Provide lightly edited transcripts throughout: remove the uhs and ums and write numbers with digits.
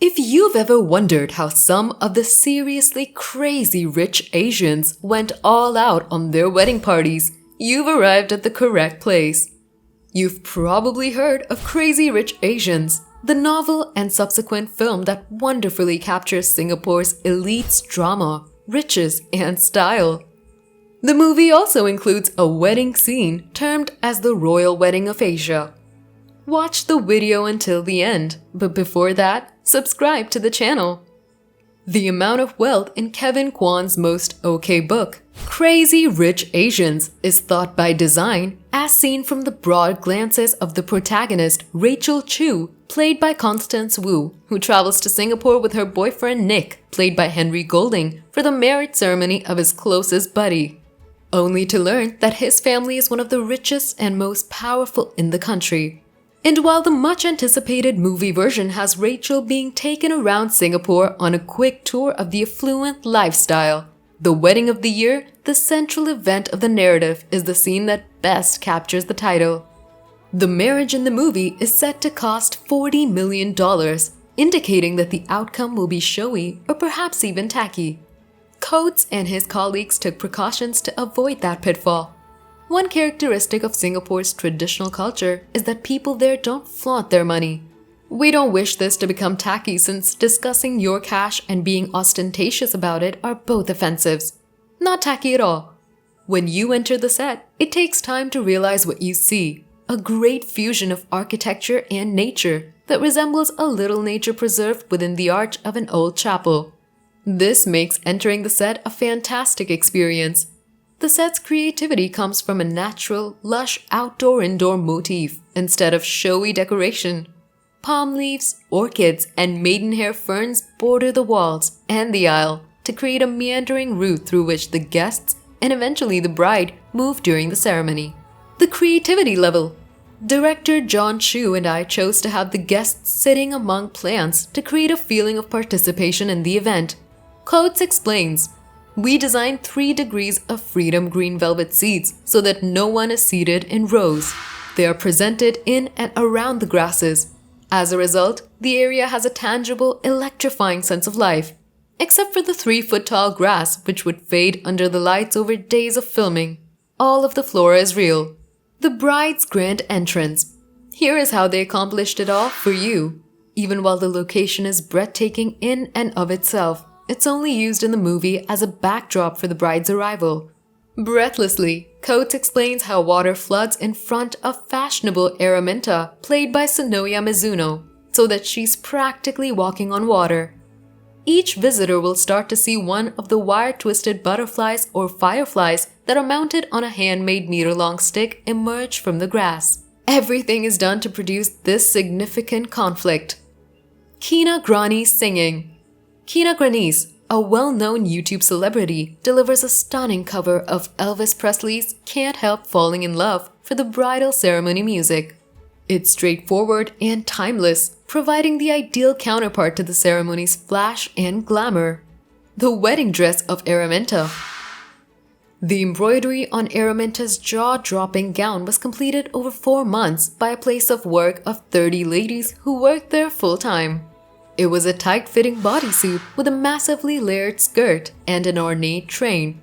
If you've ever wondered how some of the seriously crazy rich Asians went all out on their wedding parties, you've arrived at the correct place. You've probably heard of Crazy Rich Asians, the novel and subsequent film that wonderfully captures Singapore's elite's drama, riches, and style. The movie also includes a wedding scene termed as the Royal Wedding of Asia. Watch the video until the end, but before that, subscribe to the channel. The amount of wealth in Kevin Kwan's most okay book, Crazy Rich Asians, is thought by design, as seen from the broad glances of the protagonist Rachel Chu, played by Constance Wu, who travels to Singapore with her boyfriend Nick, played by Henry Golding, for the marriage ceremony of his closest buddy, only to learn that his family is one of the richest and most powerful in the country. And while the much-anticipated movie version has Rachel being taken around Singapore on a quick tour of the affluent lifestyle, the wedding of the year, the central event of the narrative, is the scene that best captures the title. The marriage in the movie is set to cost $40 million, indicating that the outcome will be showy or perhaps even tacky. Coates and his colleagues took precautions to avoid that pitfall. One characteristic of Singapore's traditional culture is that people there don't flaunt their money. We don't wish this to become tacky since discussing your cash and being ostentatious about it are both offensives. Not tacky at all. When you enter the set, it takes time to realize what you see, a great fusion of architecture and nature that resembles a little nature preserved within the arch of an old chapel. This makes entering the set a fantastic experience. The set's creativity comes from a natural, lush outdoor-indoor motif instead of showy decoration. Palm leaves, orchids, and maidenhair ferns border the walls and the aisle to create a meandering route through which the guests and eventually the bride move during the ceremony. The creativity level. Director John Chu and I chose to have the guests sitting among plants to create a feeling of participation in the event. Coates explains, "We designed 3 degrees of freedom green velvet seats so that no one is seated in rows. They are presented in and around the grasses. As a result, the area has a tangible, electrifying sense of life, except for the 3-foot-tall grass which would fade under the lights over days of filming. All of the flora is real." The bride's grand entrance. Here is how they accomplished it all for you. Even while the location is breathtaking in and of itself, it's only used in the movie as a backdrop for the bride's arrival. Breathlessly, Coates explains how water floods in front of fashionable Araminta, played by Sonoya Mizuno, so that she's practically walking on water. Each visitor will start to see one of the wire-twisted butterflies or fireflies that are mounted on a handmade meter-long stick emerge from the grass. Everything is done to produce this significant conflict. Kina Grani singing. Kina Granis, a well-known YouTube celebrity, delivers a stunning cover of Elvis Presley's "Can't Help Falling in Love" for the bridal ceremony music. It's straightforward and timeless, providing the ideal counterpart to the ceremony's flash and glamour. The wedding dress of Araminta. The embroidery on Araminta's jaw-dropping gown was completed over 4 months by a place of work of 30 ladies who worked there full-time. It was a tight-fitting bodysuit with a massively layered skirt and an ornate train.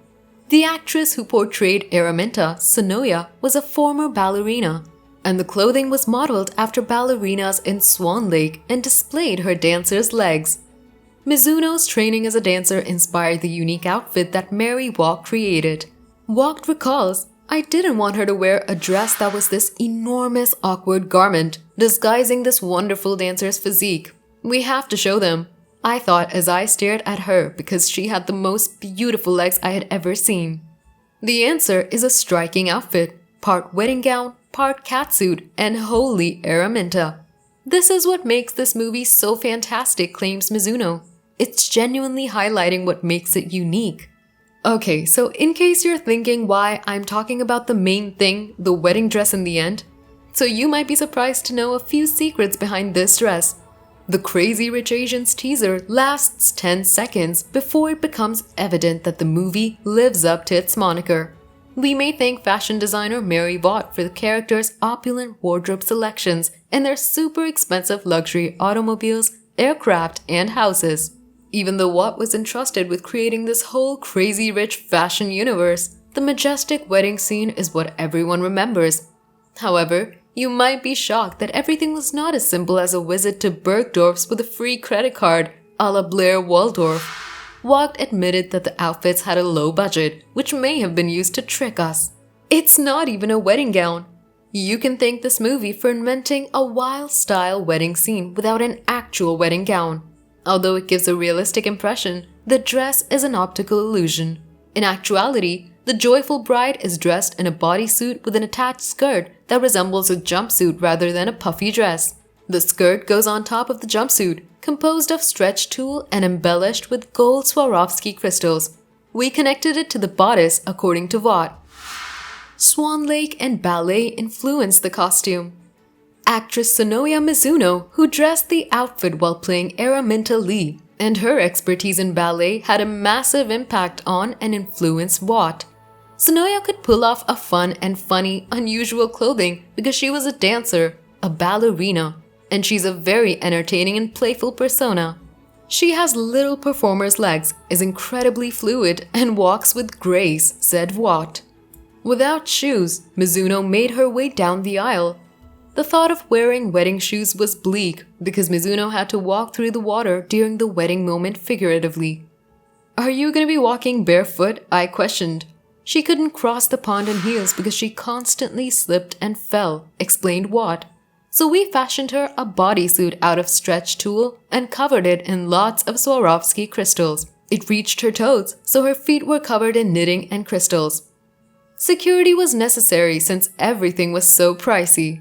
The actress who portrayed Araminta, Sonoya, was a former ballerina, and the clothing was modeled after ballerinas in Swan Lake and displayed her dancers' legs. Mizuno's training as a dancer inspired the unique outfit that Mary Walk created. Walk recalls, "I didn't want her to wear a dress that was this enormous awkward garment, disguising this wonderful dancer's physique. We have to show them," I thought as I stared at her because she had the most beautiful legs I had ever seen. The answer is a striking outfit, part wedding gown, part catsuit, and wholly Araminta. This is what makes this movie so fantastic, claims Mizuno. It's genuinely highlighting what makes it unique. Okay, so in case you're thinking why I'm talking about the main thing, the wedding dress in the end, so you might be surprised to know a few secrets behind this dress. The Crazy Rich Asians teaser lasts 10 seconds before it becomes evident that the movie lives up to its moniker. We may thank fashion designer Mary Vaught for the characters' opulent wardrobe selections and their super expensive luxury automobiles aircraft, and houses. Even though Watt was entrusted with creating this whole crazy rich fashion universe, the majestic wedding scene is what everyone remembers. However, you might be shocked that everything was not as simple as a visit to Bergdorf's with a free credit card, a la Blair Waldorf. Watt admitted that the outfits had a low budget, which may have been used to trick us. It's not even a wedding gown. You can thank this movie for inventing a wild-style wedding scene without an actual wedding gown. Although it gives a realistic impression, the dress is an optical illusion. In actuality, the joyful bride is dressed in a bodysuit with an attached skirt that resembles a jumpsuit rather than a puffy dress. The skirt goes on top of the jumpsuit, composed of stretch tulle and embellished with gold Swarovski crystals. We connected it to the bodice according to Watt. Swan Lake and ballet influenced the costume. Actress Sonoya Mizuno, who dressed the outfit while playing Araminta Lee, and her expertise in ballet had a massive impact on and influenced Watt. Sonoya could pull off a fun and funny, unusual clothing because she was a dancer, a ballerina, and she's a very entertaining and playful persona. She has little performer's legs, is incredibly fluid, and walks with grace, said Watt. Without shoes, Mizuno made her way down the aisle. The thought of wearing wedding shoes was bleak because Mizuno had to walk through the water during the wedding moment figuratively. "Are you going to be walking barefoot?" I questioned. "She couldn't cross the pond in heels because she constantly slipped and fell," explained Watt. "So we fashioned her a bodysuit out of stretch tulle and covered it in lots of Swarovski crystals. It reached her toes, so her feet were covered in knitting and crystals." Security was necessary since everything was so pricey.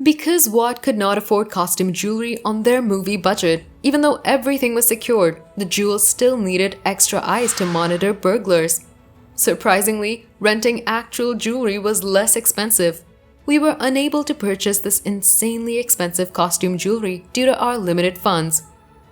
Because Watt could not afford costume jewelry on their movie budget, even though everything was secured, the jewels still needed extra eyes to monitor burglars. Surprisingly, renting actual jewelry was less expensive. We were unable to purchase this insanely expensive costume jewelry due to our limited funds.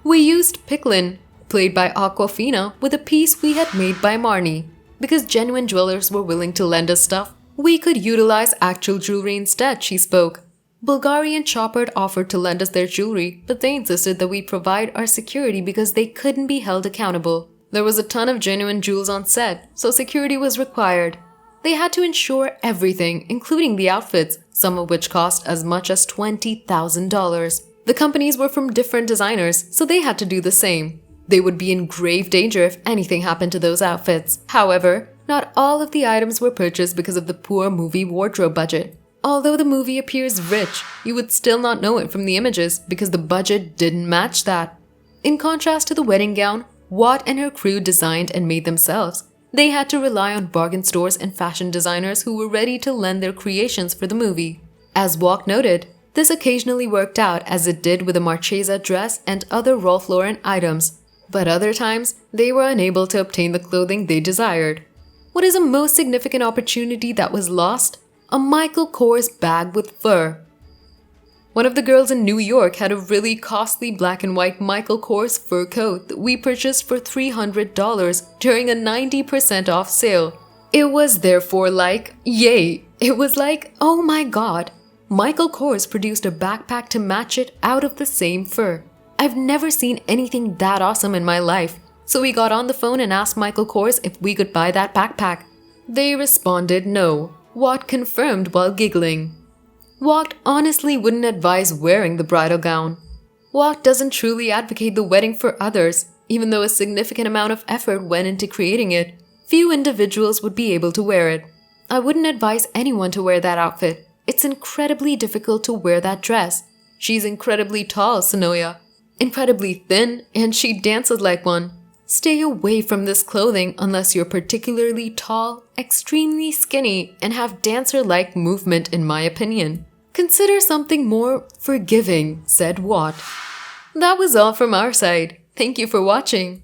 We used Picklin, played by Aquafina, with a piece we had made by Marnie. Because genuine jewelers were willing to lend us stuff, we could utilize actual jewelry instead, she spoke. Bulgarian Chopard offered to lend us their jewelry, but they insisted that we provide our security because they couldn't be held accountable. There was a ton of genuine jewels on set, so security was required. They had to insure everything, including the outfits, some of which cost as much as $20,000. The companies were from different designers, so they had to do the same. They would be in grave danger if anything happened to those outfits. However, not all of the items were purchased because of the poor movie wardrobe budget. Although the movie appears rich, you would still not know it from the images because the budget didn't match that. In contrast to the wedding gown, Watt and her crew designed and made themselves. They had to rely on bargain stores and fashion designers who were ready to lend their creations for the movie. As Watt noted, this occasionally worked out as it did with the Marchesa dress and other Ralph Lauren items. But other times, they were unable to obtain the clothing they desired. What is a most significant opportunity that was lost? A Michael Kors bag with fur. One of the girls in New York had a really costly black and white Michael Kors fur coat that we purchased for $300 during a 90% off sale. It was therefore like, yay! It was like, oh my god! Michael Kors produced a backpack to match it out of the same fur. I've never seen anything that awesome in my life, so we got on the phone and asked Michael Kors if we could buy that backpack. They responded no. Watt confirmed while giggling. Watt honestly wouldn't advise wearing the bridal gown. Watt doesn't truly advocate the wedding for others, even though a significant amount of effort went into creating it. Few individuals would be able to wear it. I wouldn't advise anyone to wear that outfit. It's incredibly difficult to wear that dress. She's incredibly tall, Sonoya. Incredibly thin, and she dances like one. Stay away from this clothing unless you're particularly tall, extremely skinny, and have dancer-like movement in my opinion. Consider something more forgiving, said Watt. That was all from our side. Thank you for watching.